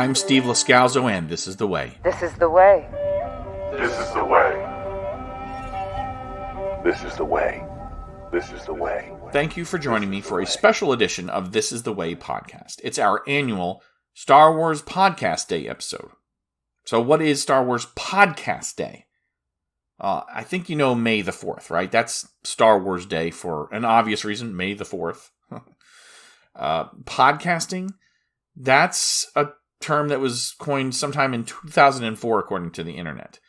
I'm Steve Lascalzo, and this is The Way. This is the way. This is the way. This is the way. This is the way. Thank you for joining me for a special edition of This is the Way podcast. It's our annual Star Wars Podcast Day episode. So what is Star Wars Podcast Day? I think you know May the 4th, right? That's Star Wars Day for an obvious reason, May the 4th. Podcasting, that's a term that was coined sometime in 2004, according to the internet.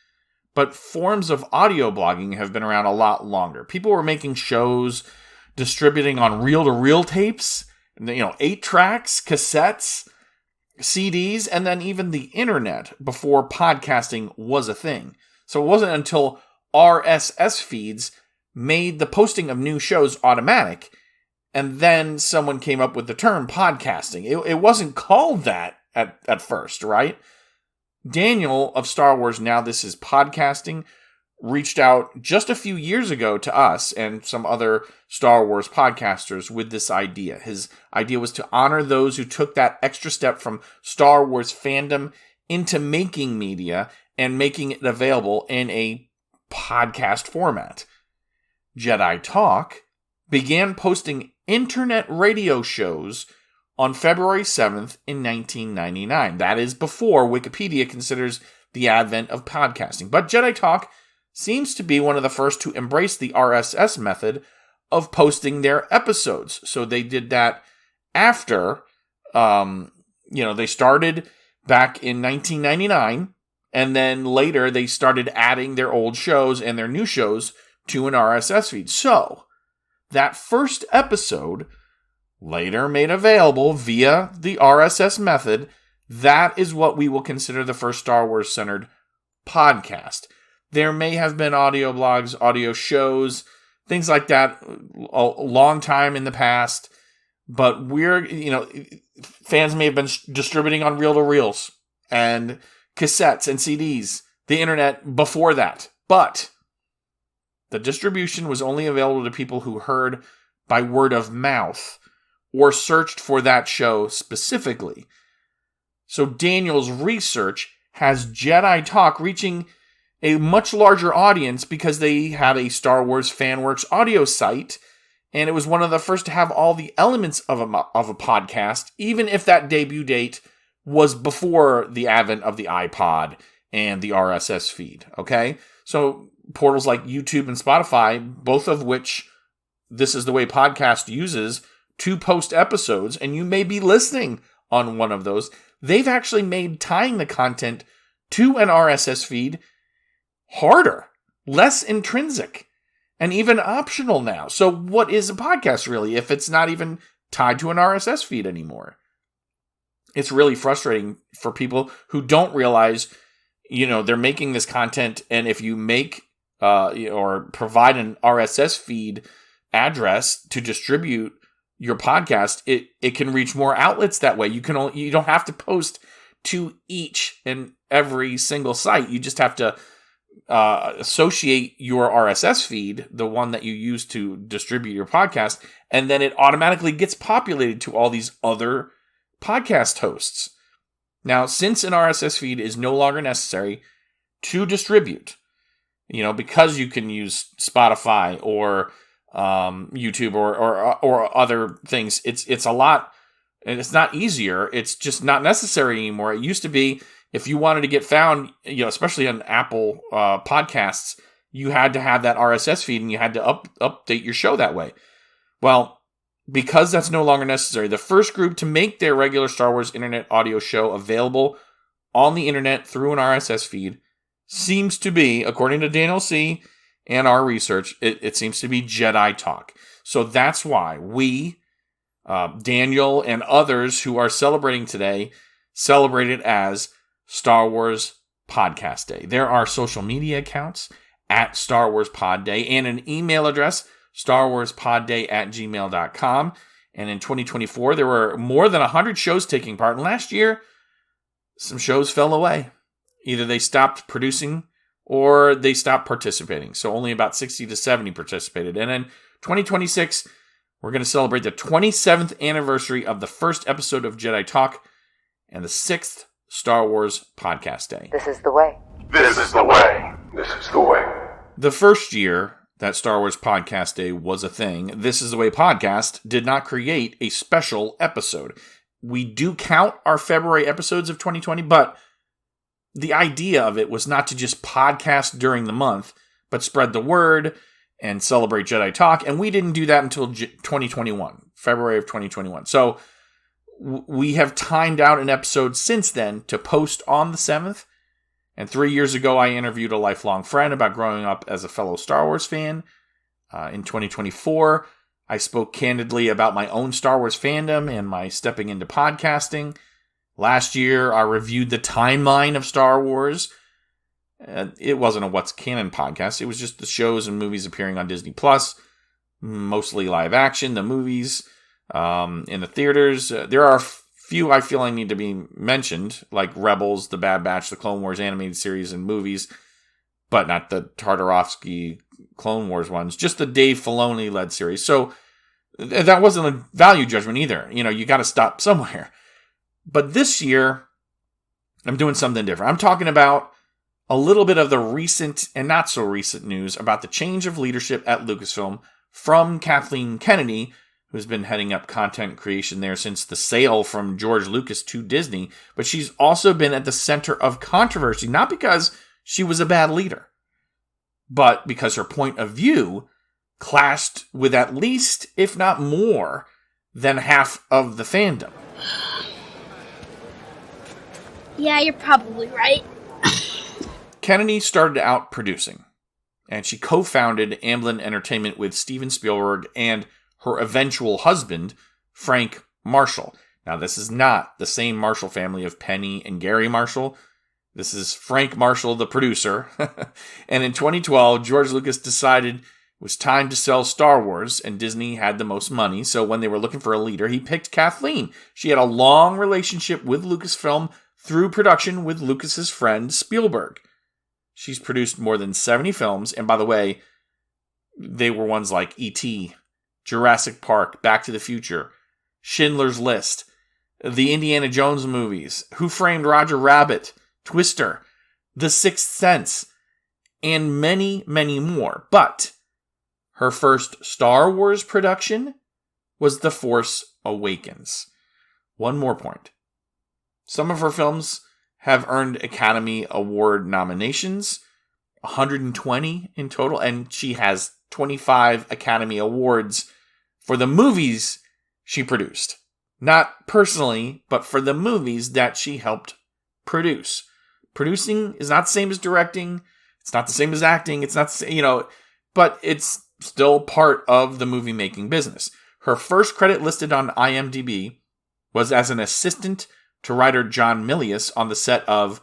But forms of audio blogging have been around a lot longer. People were making shows, distributing on reel-to-reel tapes, 8 tracks, cassettes, CDs, and then even the internet before podcasting was a thing. So it wasn't until RSS feeds made the posting of new shows automatic, and then someone came up with the term podcasting. It wasn't called that at first, right? Daniel of Star Wars Now This Is Podcasting reached out just a few years ago to us and some other Star Wars podcasters with this idea. His idea was to honor those who took that extra step from Star Wars fandom into making media and making it available in a podcast format. Jedi Talk began posting internet radio shows on February 7th in 1999. That is before Wikipedia considers the advent of podcasting. But Jedi Talk seems to be one of the first to embrace the RSS method of posting their episodes. So they did that after, they started back in 1999, and then later they started adding their old shows and their new shows to an RSS feed. So that first episode, later made available via the RSS method, that is what we will consider the first Star Wars-centered podcast. There may have been audio blogs, audio shows, things like that a long time in the past, but fans may have been distributing on reel-to-reels and cassettes and CDs, the internet before that. But the distribution was only available to people who heard by word of mouth or searched for that show specifically. So Daniel's research has Jedi Talk reaching a much larger audience because they had a Star Wars FanWorks audio site, and it was one of the first to have all the elements of a podcast, even if that debut date was before the advent of the iPod and the RSS feed, okay? So portals like YouTube and Spotify, both of which This Is the Way podcast uses to post episodes, and you may be listening on one of those, they've actually made tying the content to an RSS feed harder, less intrinsic, and even optional now. So what is a podcast really if it's not even tied to an RSS feed anymore? It's really frustrating for people who don't realize, they're making this content, and if you make or provide an RSS feed address to distribute your podcast, it can reach more outlets that way. You don't have to post to each and every single site. You just have to associate your RSS feed, the one that you use to distribute your podcast, and then it automatically gets populated to all these other podcast hosts. Now, since an RSS feed is no longer necessary to distribute, because you can use Spotify or YouTube or other things, it's a lot, and it's not easier. It's just not necessary anymore. It used to be, if you wanted to get found, especially on Apple podcasts, you had to have that RSS feed and you had to update your show that way. Well, because that's no longer necessary, the first group to make their regular Star Wars internet audio show available on the internet through an RSS feed seems to be, according to Daniel C. and our research, it seems to be Jedi Talk. So that's why we, Daniel and others who are celebrating today, celebrate it as Star Wars Podcast Day. There are social media accounts at Star Wars Pod Day and an email address, starwarspodday@gmail.com. And in 2024, there were more than 100 shows taking part. And last year, some shows fell away. Either they stopped producing or they stopped participating. So only about 60 to 70 participated. And in 2026, we're going to celebrate the 27th anniversary of the first episode of Jedi Talk and the 6th Star Wars Podcast Day. This is the way. This is the way. This is the way. The first year that Star Wars Podcast Day was a thing, This Is the Way podcast did not create a special episode. We do count our February episodes of 2020, but the idea of it was not to just podcast during the month, but spread the word and celebrate Jedi Talk. And we didn't do that until 2021, February of 2021. So we have timed out an episode since then to post on the 7th. And 3 years ago, I interviewed a lifelong friend about growing up as a fellow Star Wars fan. In 2024, I spoke candidly about my own Star Wars fandom and my stepping into podcasting. Last year, I reviewed the timeline of Star Wars. It wasn't a What's Canon podcast. It was just the shows and movies appearing on Disney+, mostly live action, the movies in the theaters. There are few I feel I need to be mentioned, like Rebels, The Bad Batch, the Clone Wars animated series and movies, but not the Tartarovsky Clone Wars ones, just the Dave Filoni-led series. So that wasn't a value judgment either. You got to stop somewhere. But this year, I'm doing something different. I'm talking about a little bit of the recent and not so recent news about the change of leadership at Lucasfilm from Kathleen Kennedy, who's been heading up content creation there since the sale from George Lucas to Disney. But she's also been at the center of controversy, not because she was a bad leader, but because her point of view clashed with at least, if not more, than half of the fandom. Yeah, you're probably right. Kennedy started out producing, and she co-founded Amblin Entertainment with Steven Spielberg and her eventual husband, Frank Marshall. Now, this is not the same Marshall family of Penny and Gary Marshall. This is Frank Marshall, the producer. And in 2012, George Lucas decided it was time to sell Star Wars, and Disney had the most money. So when they were looking for a leader, he picked Kathleen. She had a long relationship with Lucasfilm through production with Lucas's friend Spielberg. She's produced more than 70 films. And by the way, they were ones like E.T., Jurassic Park, Back to the Future, Schindler's List, the Indiana Jones movies, Who Framed Roger Rabbit, Twister, The Sixth Sense, and many, many more. But her first Star Wars production was The Force Awakens. One more point. Some of her films have earned Academy Award nominations, 120 in total, and she has 25 Academy Awards for the movies she produced. Not personally, but for the movies that she helped produce. Producing is not the same as directing. It's not the same as acting. It's not, but it's still part of the movie making business. Her first credit listed on IMDb was as an assistant to writer John Milius on the set of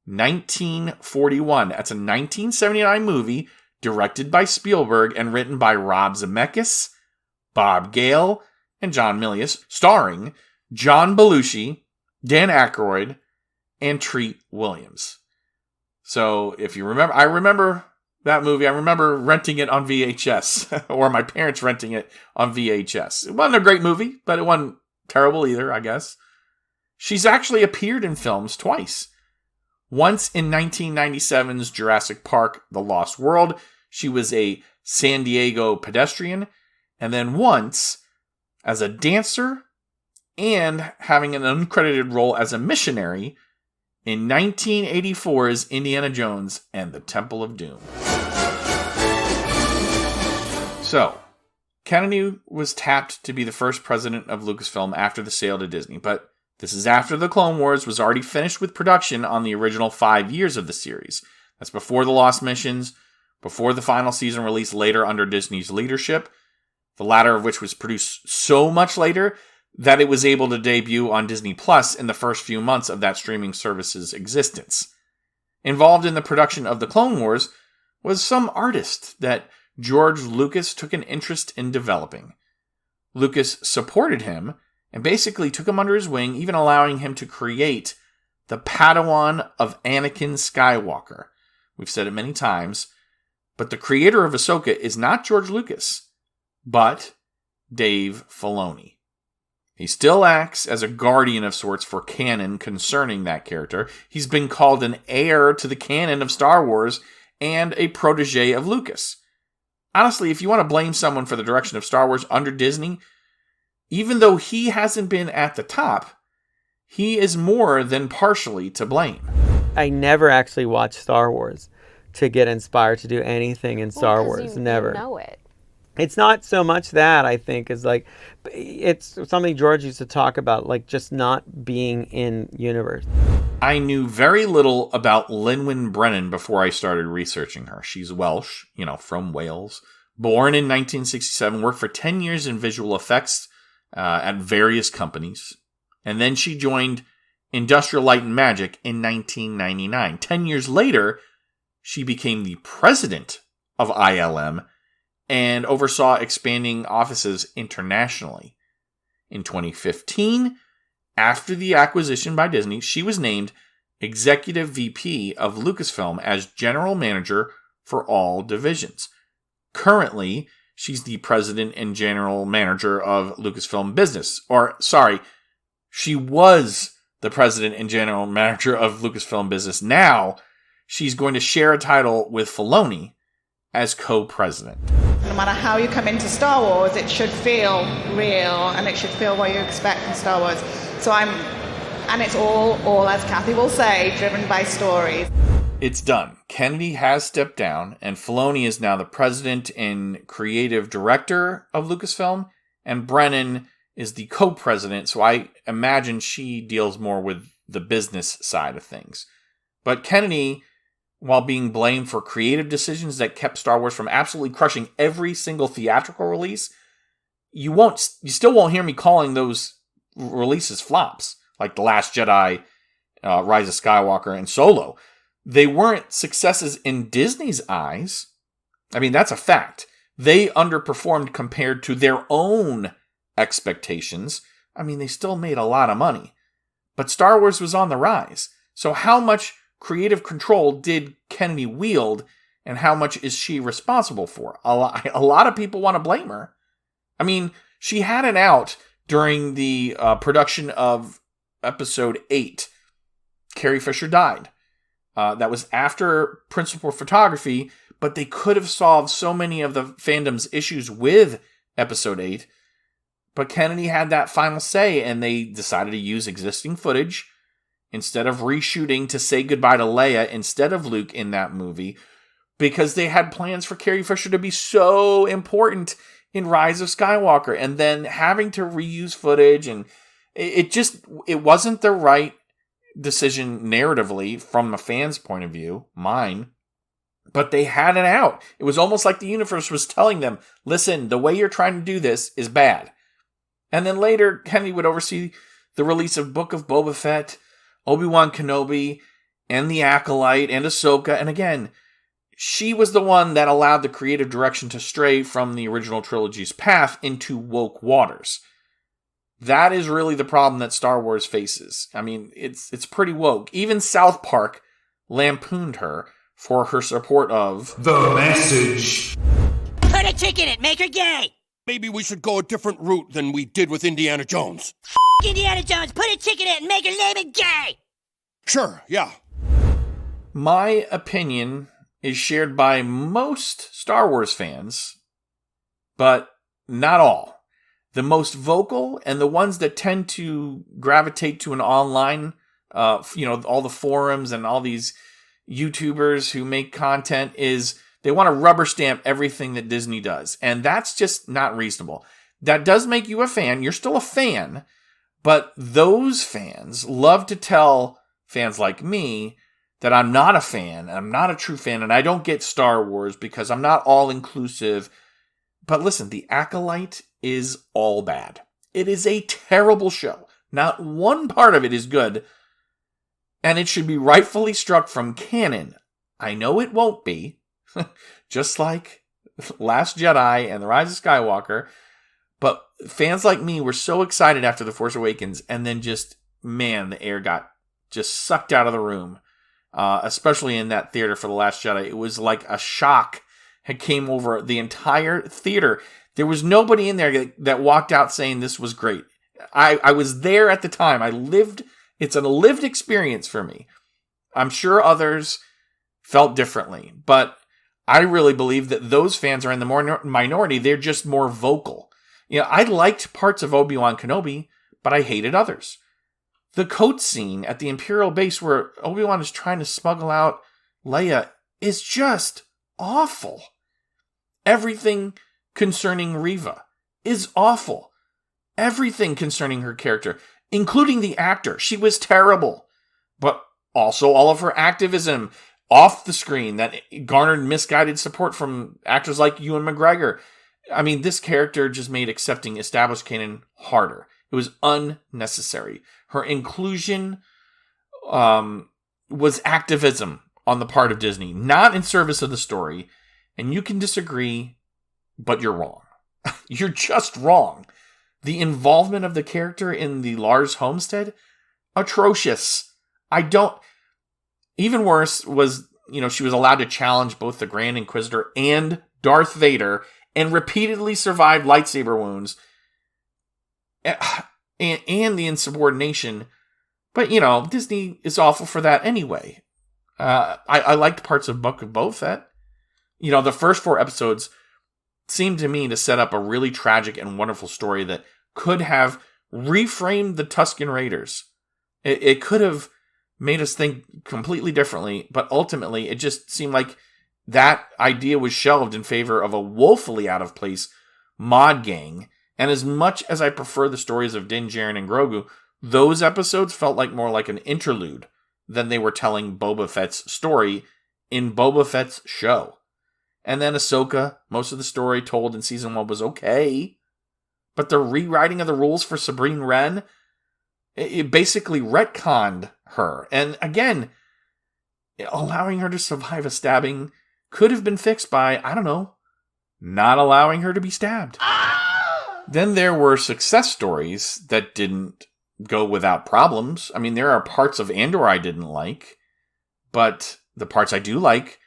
1941. That's a 1979 movie directed by Spielberg and written by Rob Zemeckis, Bob Gale, and John Milius, starring John Belushi, Dan Aykroyd, and Treat Williams. So if you remember, I remember that movie. I remember renting it on VHS, or my parents renting it on VHS. It wasn't a great movie, but it wasn't terrible either, I guess. She's actually appeared in films twice. Once in 1997's Jurassic Park: The Lost World, she was a San Diego pedestrian, and then once as a dancer and having an uncredited role as a missionary in 1984's Indiana Jones and the Temple of Doom. So, Kennedy was tapped to be the first president of Lucasfilm after the sale to Disney, but this is after the Clone Wars was already finished with production on the original 5 years of the series. That's before The Lost Missions, before the final season released later under Disney's leadership, the latter of which was produced so much later that it was able to debut on Disney Plus in the first few months of that streaming service's existence. Involved in the production of The Clone Wars was some artist that George Lucas took an interest in developing. Lucas supported him and basically took him under his wing, even allowing him to create the Padawan of Anakin Skywalker. We've said it many times, but the creator of Ahsoka is not George Lucas, but Dave Filoni. He still acts as a guardian of sorts for canon concerning that character. He's been called an heir to the canon of Star Wars and a protege of Lucas. Honestly, if you want to blame someone for the direction of Star Wars under Disney, even though he hasn't been at the top, he is more than partially to blame. I never actually watched Star Wars to get inspired to do anything in Star Wars. Never. You know it. It's not so much that, I think, is like, it's something George used to talk about, like just not being in universe. I knew very little about Lynwen Brennan before I started researching her. She's Welsh, from Wales. Born in 1967, worked for 10 years in visual effects at various companies. And then she joined Industrial Light and Magic in 1999. 10 years later, she became the president of ILM and oversaw expanding offices internationally. In 2015, after the acquisition by Disney, she was named Executive VP of Lucasfilm as General Manager for all divisions. Currently, she's the President and General Manager of Lucasfilm Business. She was the President and General Manager of Lucasfilm Business. Now, she's going to share a title with Filoni as co-president. No matter how you come into Star Wars, it should feel real and it should feel what you expect from Star Wars. And it's all, as Kathy will say, driven by stories. It's done. Kennedy has stepped down, and Filoni is now the president and creative director of Lucasfilm, and Brennan is the co-president, so I imagine she deals more with the business side of things. But Kennedy, while being blamed for creative decisions that kept Star Wars from absolutely crushing every single theatrical release, you still won't hear me calling those releases flops, like The Last Jedi, Rise of Skywalker, and Solo. They weren't successes in Disney's eyes. I mean, that's a fact. They underperformed compared to their own expectations. I mean, they still made a lot of money. But Star Wars was on the rise. So how much creative control did Kennedy wield, and how much is she responsible for? A lot of people want to blame her. I mean, she had an out during the production of Episode 8. Carrie Fisher died. That was after principal photography, but they could have solved so many of the fandom's issues with Episode 8. But Kennedy had that final say, and they decided to use existing footage instead of reshooting to say goodbye to Leia instead of Luke in that movie, because they had plans for Carrie Fisher to be so important in Rise of Skywalker, and then having to reuse footage, and it wasn't the right decision narratively from the fans' point of view, mine, but they had it out. It was almost like the universe was telling them, listen, the way you're trying to do this is bad. And then later, Kennedy would oversee the release of Book of Boba Fett, Obi-Wan Kenobi, and The Acolyte, and Ahsoka. And again, she was the one that allowed the creative direction to stray from the original trilogy's path into woke waters. That is really the problem that Star Wars faces. I mean, it's pretty woke. Even South Park lampooned her for her support of The Message. Put a chick in it, make her gay. Maybe we should go a different route than we did with Indiana Jones. Indiana Jones, put a chick in it and make her name it gay. Sure, yeah. My opinion is shared by most Star Wars fans, but not all. The most vocal and the ones that tend to gravitate to an online, all the forums and all these YouTubers who make content, is they want to rubber stamp everything that Disney does. And that's just not reasonable. That does make you a fan. You're still a fan. But those fans love to tell fans like me that I'm not a fan, I'm not a true fan, and I don't get Star Wars because I'm not all-inclusive. But listen, The Acolyte is all bad. It is a terrible show. Not one part of it is good, and it should be rightfully struck from canon. I know it won't be, just like Last Jedi and The Rise of Skywalker, but fans like me were so excited after The Force Awakens, and then the air got just sucked out of the room, especially in that theater for The Last Jedi. It was like a shock had came over the entire theater. There was nobody in there that walked out saying this was great. I was there at the time. It's a lived experience for me. I'm sure others felt differently, but I really believe that those fans are in the minority. They're just more vocal. I liked parts of Obi-Wan Kenobi, but I hated others. The coat scene at the Imperial base where Obi-Wan is trying to smuggle out Leia is just awful. Everything concerning Reva is awful. Everything concerning her character, including the actor. She was terrible. But also all of her activism off the screen that garnered misguided support from actors like Ewan McGregor. I mean, this character just made accepting established canon harder. It was unnecessary. Her inclusion was activism on the part of Disney, not in service of the story. And you can disagree, but you're wrong. You're just wrong. The involvement of the character in the Lars homestead, atrocious. Even worse was, she was allowed to challenge both the Grand Inquisitor and Darth Vader and repeatedly survived lightsaber wounds and the insubordination. But, Disney is awful for that anyway. I liked parts of Book of Boba Fett. The first 4 episodes seemed to me to set up a really tragic and wonderful story that could have reframed the Tusken Raiders. It could have made us think completely differently, but ultimately it just seemed like that idea was shelved in favor of a woefully out of place mod gang. And as much as I prefer the stories of Din Djarin and Grogu, those episodes felt like more like an interlude than they were telling Boba Fett's story in Boba Fett's show. And then Ahsoka, most of the story told in season 1 was okay. But the rewriting of the rules for Sabrine Wren, it basically retconned her. And again, allowing her to survive a stabbing could have been fixed by, not allowing her to be stabbed. Then there were success stories that didn't go without problems. I mean, there are parts of Andor I didn't like, but the parts I do like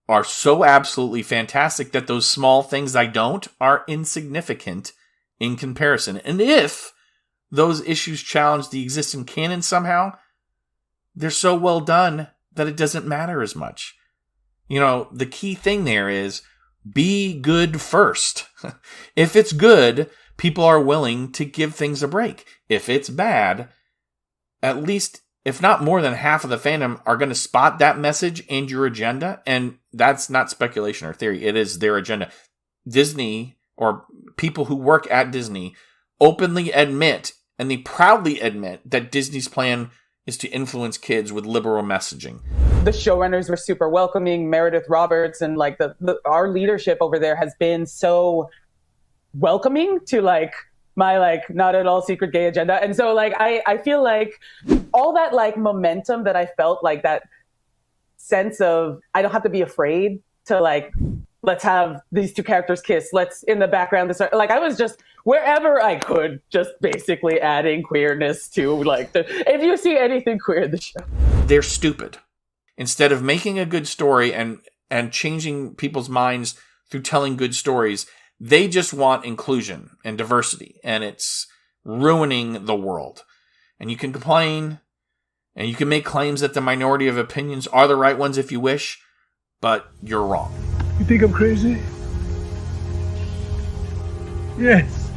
are so absolutely fantastic that those small things I don't are insignificant in comparison. And if those issues challenge the existing canon somehow, they're so well done that it doesn't matter as much. The key thing there is be good first. If it's good, people are willing to give things a break. If it's bad, at least, if not more than half of the fandom are going to spot that message and your agenda. And that's not speculation or theory. It is their agenda. Disney, or people who work at Disney, openly admit, and they proudly admit, that Disney's plan is to influence kids with liberal messaging. The showrunners were super welcoming. Meredith Roberts and our leadership over there has been so welcoming to my not at all secret gay agenda. And so I feel like all that momentum that I felt, that sense of I don't have to be afraid to let's have these two characters kiss. Let's in the background. I was just wherever I could, just basically adding queerness to if you see anything queer in the show. They're stupid. Instead of making a good story and changing people's minds through telling good stories, they just want inclusion and diversity, and it's ruining the world. And you can complain, and you can make claims that the minority of opinions are the right ones if you wish, but you're wrong. You think I'm crazy? Yes,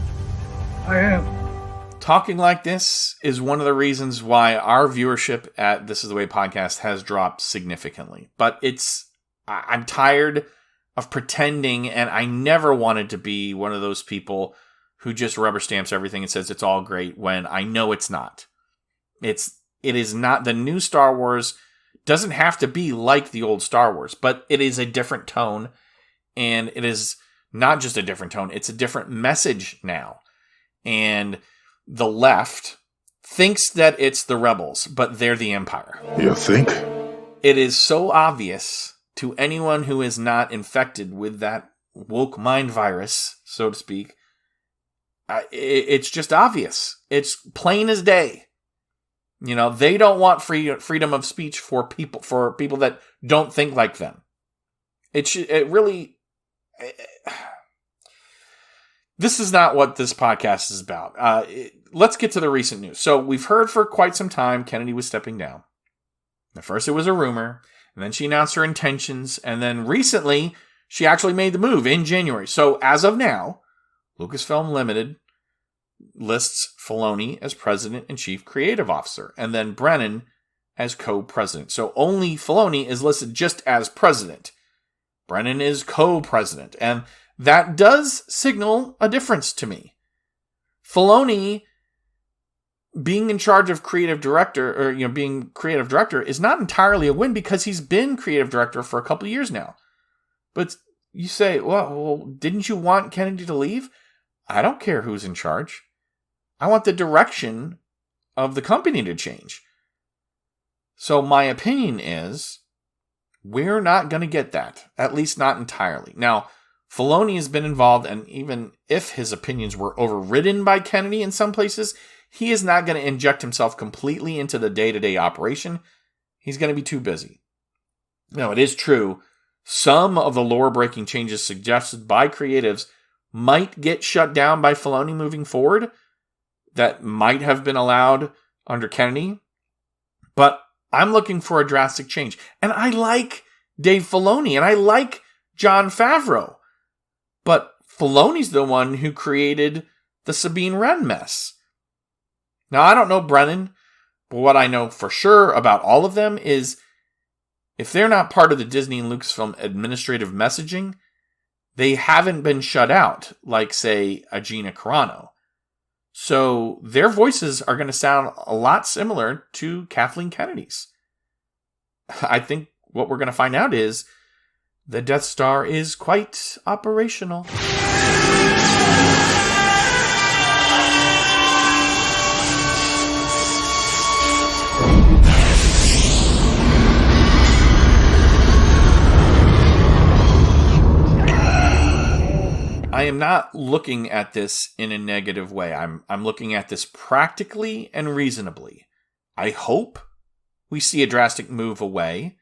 I am. Talking like this is one of the reasons why our viewership at This Is The Way podcast has dropped significantly. But I'm tired of pretending, and I never wanted to be one of those people who just rubber stamps everything and says it's all great when I know it's not. It is not. The new Star Wars doesn't have to be like the old Star Wars, but it is a different tone, and it is not just a different tone, it's a different message now. And the left thinks that it's the rebels, but they're the Empire. You think? It is so obvious to anyone who is not infected with that woke mind virus, so to speak. It's just obvious. It's plain as day. They don't want freedom of speech for people that don't think like them. This is not what this podcast is about. let's get to the recent news. So we've heard for quite some time Kennedy was stepping down. At first it was a rumor, and then she announced her intentions, and then recently she actually made the move in January. So as of now, Lucasfilm Limited lists Filoni as president and chief creative officer, and then Brennan as co-president. So only Filoni is listed just as president. Brennan is co-president, and that does signal a difference to me. Filoni being in charge of creative director, or being creative director, is not entirely a win because he's been creative director for a couple of years now. But you say, well, didn't you want Kennedy to leave? I don't care who's in charge. I want the direction of the company to change. So my opinion is, we're not going to get that, at least not entirely. Now, Filoni has been involved, and even if his opinions were overridden by Kennedy in some places, he is not going to inject himself completely into the day-to-day operation. He's going to be too busy. Now, it is true, some of the lore-breaking changes suggested by creatives might get shut down by Filoni moving forward that might have been allowed under Kennedy, but I'm looking for a drastic change. And I like Dave Filoni, and I like Jon Favreau, but Filoni's the one who created the Sabine Wren mess. Now, I don't know Brennan, but what I know for sure about all of them is if they're not part of the Disney and Lucasfilm administrative messaging, they haven't been shut out, like, say, a Gina Carano. So their voices are going to sound a lot similar to Kathleen Kennedy's. I think what we're going to find out is the Death Star is quite operational. I am not looking at this in a negative way. I'm looking at this practically and reasonably. I hope we see a drastic move away,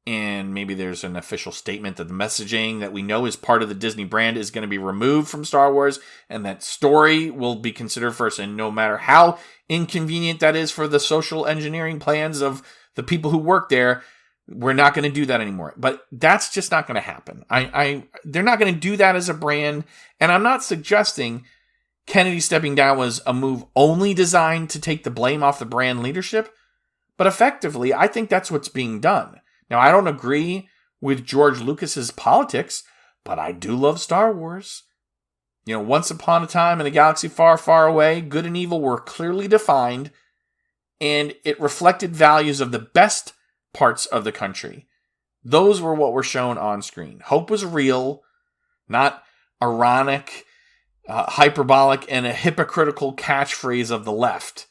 and maybe there's an official statement that the messaging that we know is part of the Disney brand is going to be removed from Star Wars, and that story will be considered first. And no matter how inconvenient that is for the social engineering plans of the people who work there, we're not going to do that anymore. But that's just not going to happen. They're not going to do that as a brand. And I'm not suggesting Kennedy stepping down was a move only designed to take the blame off the brand leadership. But effectively, I think that's what's being done. Now, I don't agree with George Lucas's politics, but I do love Star Wars. Once upon a time in a galaxy far, far away, good and evil were clearly defined, and it reflected values of the best parts of the country. Those were what were shown on screen. Hope was real, not ironic, hyperbolic, and a hypocritical catchphrase of the left.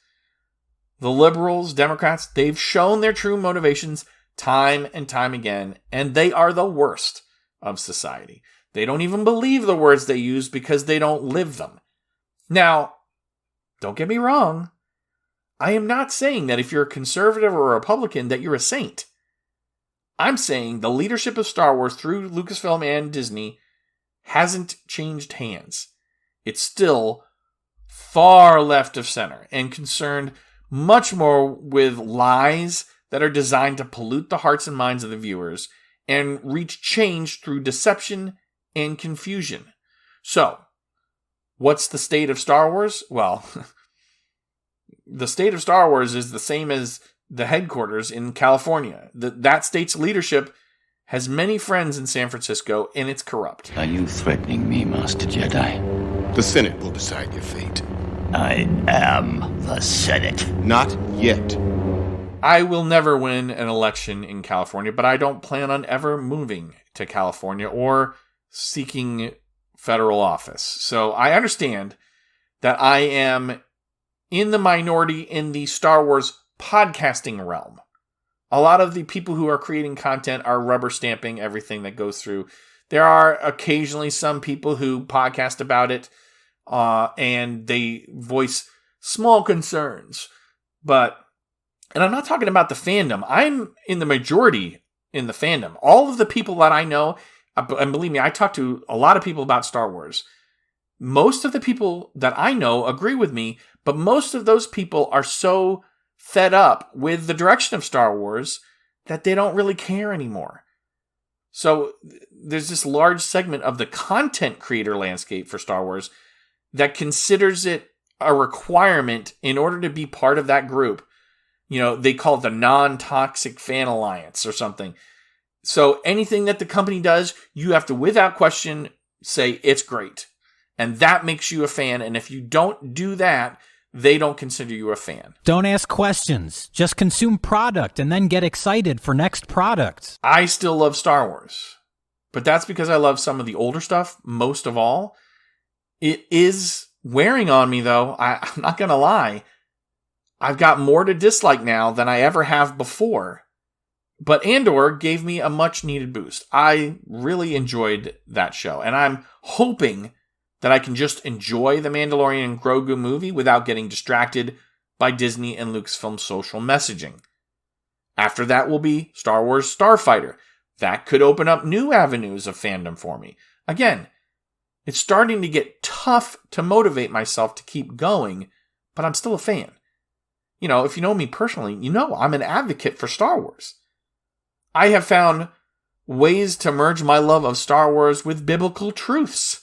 The liberals, Democrats, they've shown their true motivations time and time again, and they are the worst of society. They don't even believe the words they use because they don't live them. Now, don't get me wrong. I am not saying that if you're a conservative or a Republican that you're a saint. I'm saying the leadership of Star Wars through Lucasfilm and Disney hasn't changed hands. It's still far left of center and concerned much more with lies that are designed to pollute the hearts and minds of the viewers and reach change through deception and confusion. So, what's the state of Star Wars? Well, the state of Star Wars is the same as the headquarters in California. That state's leadership has many friends in San Francisco, and it's corrupt. Are you threatening me, Master Jedi? The Senate will decide your fate. I am the Senate. Not yet. I will never win an election in California, but I don't plan on ever moving to California or seeking federal office. So I understand that I am in the minority in the Star Wars podcasting realm. A lot of the people who are creating content are rubber stamping everything that goes through. There are occasionally some people who podcast about it, and they voice small concerns. And I'm not talking about the fandom. I'm in the majority in the fandom. All of the people that I know, and believe me, I talk to a lot of people about Star Wars. most of the people that I know agree with me, but most of those people are so fed up with the direction of Star Wars that they don't really care anymore. So there's this large segment of the content creator landscape for Star Wars that considers it a requirement in order to be part of that group. You know, they call it the non-toxic fan alliance or something. So anything that the company does, you have to, without question, say it's great. And that makes you a fan. And if you don't do that, they don't consider you a fan. Don't ask questions. Just consume product and then get excited for next product. I still love Star Wars. But that's because I love some of the older stuff most of all. It is wearing on me, though. I'm not going to lie. I've got more to dislike now than I ever have before. But Andor gave me a much needed boost. I really enjoyed that show. And I'm hoping that I can just enjoy the Mandalorian and Grogu movie without getting distracted by Disney and Lucasfilm social messaging. After that will be Star Wars Starfighter. That could open up new avenues of fandom for me. Again, it's starting to get tough to motivate myself to keep going, but I'm still a fan. You know, if you know me personally, you know I'm an advocate for Star Wars. I have found ways to merge my love of Star Wars with biblical truths.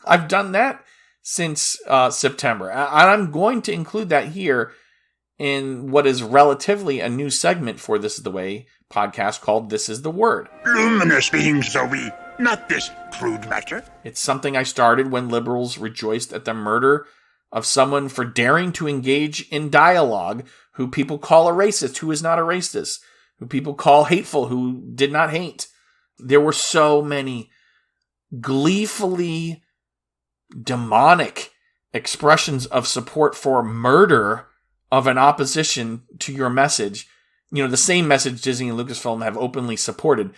I've done that since September. And I'm going to include that here in what is relatively a new segment for This Is the Way podcast called This Is the Word. Luminous beings, Zoe, not this crude matter. It's something I started when liberals rejoiced at the murder of someone for daring to engage in dialogue who people call a racist, who is not a racist, who people call hateful, who did not hate. There were so many gleefully demonic expressions of support for murder of an opposition to your message. You know, the same message Disney and Lucasfilm have openly supported.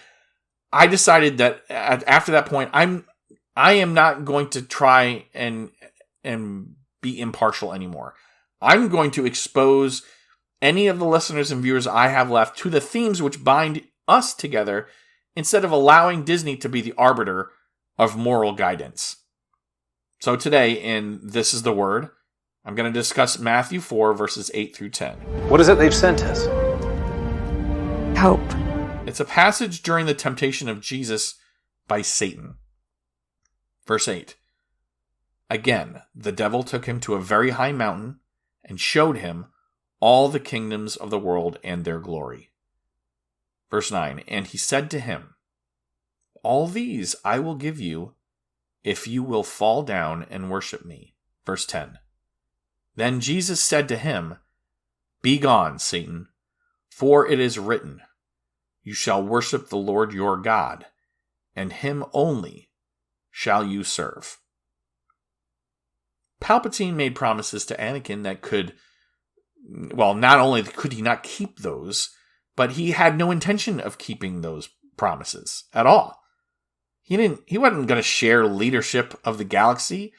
I decided that after that point, I am not going to try and be impartial anymore. I'm going to expose any of the listeners and viewers I have left to the themes which bind us together instead of allowing Disney to be the arbiter of moral guidance. So today in This Is the Word, I'm going to discuss Matthew 4 verses 8 through 10. What is it they've sent us? Hope. It's a passage during the temptation of Jesus by Satan. Verse 8. Again, the devil took him to a very high mountain and showed him all the kingdoms of the world and their glory. Verse 9. And he said to him, all these I will give you if you will fall down and worship me. Verse 10. Then Jesus said to him, begone, Satan, for it is written, you shall worship the Lord your God, and him only shall you serve. Palpatine made promises to Anakin that could, well, not only could he not keep those, but he had no intention of keeping those promises at all. He wasn't going to share leadership of the galaxy.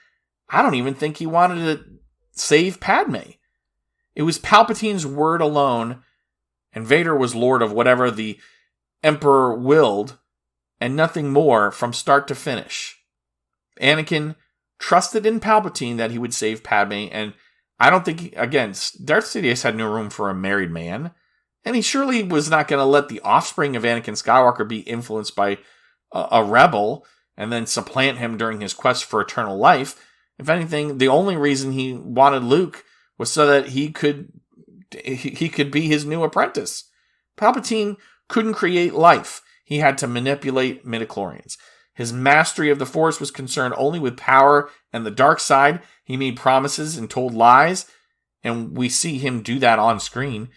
I don't even think he wanted to save Padme. It was Palpatine's word alone, and Vader was lord of whatever the Emperor willed, and nothing more from start to finish. Anakin trusted in Palpatine that he would save Padme, and I don't think, again, Darth Sidious had no room for a married man, and he surely was not going to let the offspring of Anakin Skywalker be influenced by a rebel and then supplant him during his quest for eternal life. If anything, the only reason he wanted Luke was so that he could be his new apprentice. Palpatine couldn't create life. He had to manipulate midichlorians. His mastery of the Force was concerned only with power and the dark side. He made promises and told lies, and we see him do that on screen.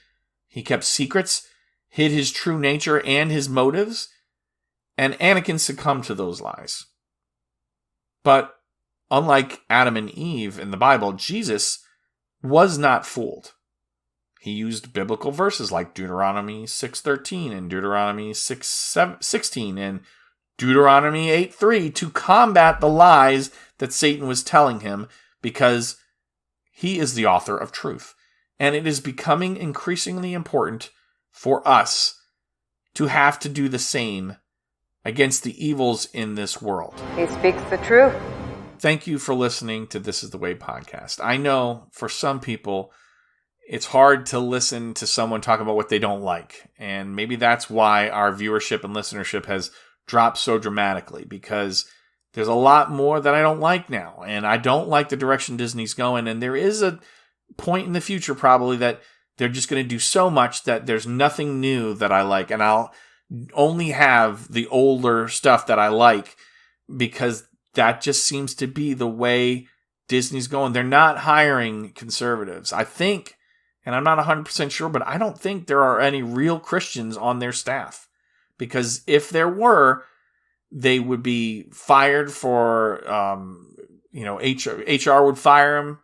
He kept secrets, hid his true nature and his motives, and Anakin succumbed to those lies. But unlike Adam and Eve in the Bible, Jesus was not fooled. He used biblical verses like Deuteronomy 6:13 and Deuteronomy 6:16 and Deuteronomy 8:3 to combat the lies that Satan was telling him, because he is the author of truth. And it is becoming increasingly important for us to have to do the same against the evils in this world. He speaks the truth. thank you for listening to This Is the Way podcast. I know for some people, it's hard to listen to someone talk about what they don't like. And maybe that's why our viewership and listenership has dropped so dramatically, because there's a lot more that I don't like now. And I don't like the direction Disney's going. And there is a point in the future probably that they're just going to do so much that there's nothing new that I like. And I'll only have the older stuff that I like, because that just seems to be the way Disney's going. They're not hiring conservatives. I think, and I'm not 100% sure, but I don't think there are any real Christians on their staff. Because if there were, they would be fired for, HR would fire them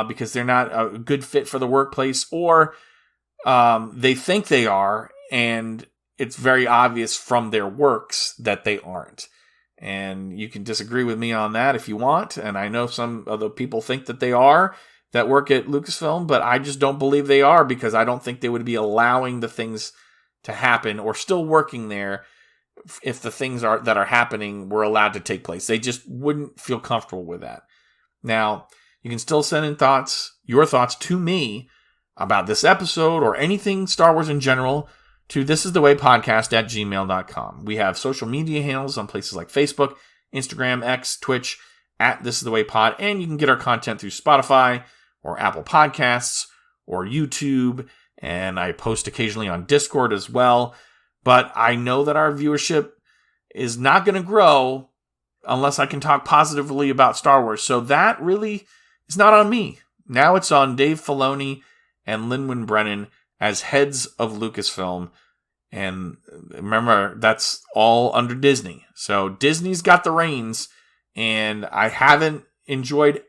because they're not a good fit for the workplace, or they think they are, and it's very obvious from their works that they aren't. And you can disagree with me on that if you want. And I know some other people think that they are that work at Lucasfilm, but I just don't believe they are, because I don't think they would be allowing the things to happen or still working there if the things that are happening were allowed to take place. They just wouldn't feel comfortable with that. Now, you can still send in your thoughts to me about this episode or anything Star Wars in general to thisisthewaypodcast@gmail.com. We have social media handles on places like Facebook, Instagram, X, Twitch, @thisisthewaypod, and you can get our content through Spotify or Apple Podcasts or YouTube, and I post occasionally on Discord as well. But I know that our viewership is not going to grow unless I can talk positively about Star Wars, so that really is not on me. Now it's on Dave Filoni and Lin-Manuel Brennan as heads of Lucasfilm. And remember, that's all under Disney. So Disney's got the reins, and I've enjoyed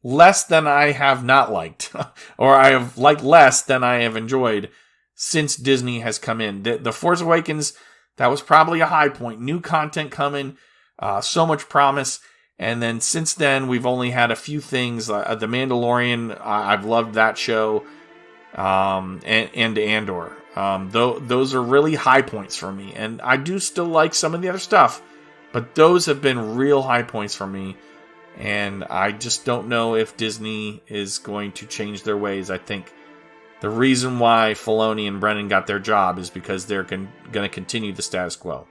less than I have not liked, or I have liked less than I have enjoyed since Disney has come in. The Force Awakens, that was probably a high point. New content coming, so much promise. And then since then, we've only had a few things. The Mandalorian, I've loved that show, and Andor. Those are really high points for me. And I do still like some of the other stuff, but those have been real high points for me. And I just don't know if Disney is going to change their ways. I think the reason why Filoni and Brennan got their job is because they're going to continue the status quo.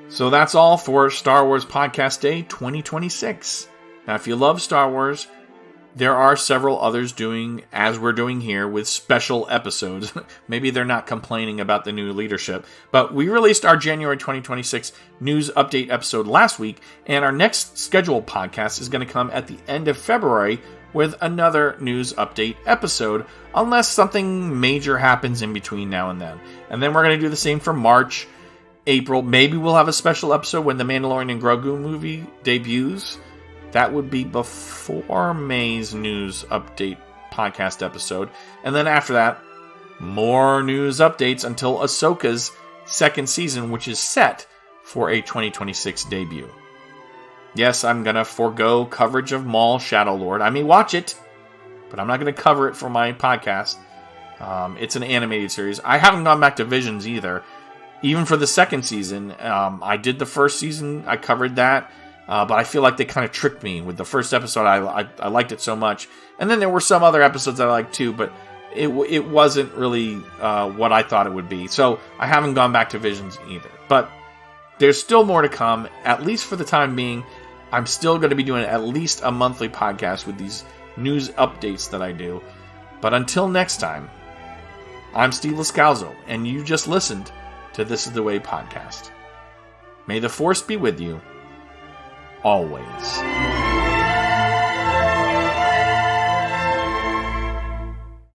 So that's all for Star Wars Podcast Day 2026. Now, if you love Star Wars, there are several others doing as we're doing here with special episodes. Maybe they're not complaining about the new leadership, but we released our January 2026 news update episode last week, and our next scheduled podcast is going to come at the end of February with another news update episode, unless something major happens in between now and then. And then we're going to do the same for March, April. Maybe we'll have a special episode when the Mandalorian and Grogu movie debuts. That would be before May's news update podcast episode. And then after that, more news updates until Ahsoka's second season, which is set for a 2026 debut. Yes, I'm going to forego coverage of Maul Shadow Lord. I may watch it, but I'm not going to cover it for my podcast. It's an animated series. I haven't gone back to Visions either. Even for the second season, I did the first season. I covered that. But I feel like they kind of tricked me with the first episode. I liked it so much. And then there were some other episodes that I liked too, but it wasn't really what I thought it would be. So I haven't gone back to Visions either. But there's still more to come, at least for the time being. I'm still going to be doing at least a monthly podcast with these news updates that I do. But until next time, I'm Steve Lascalzo, and you just listened to This Is The Way podcast. May the Force be with you always.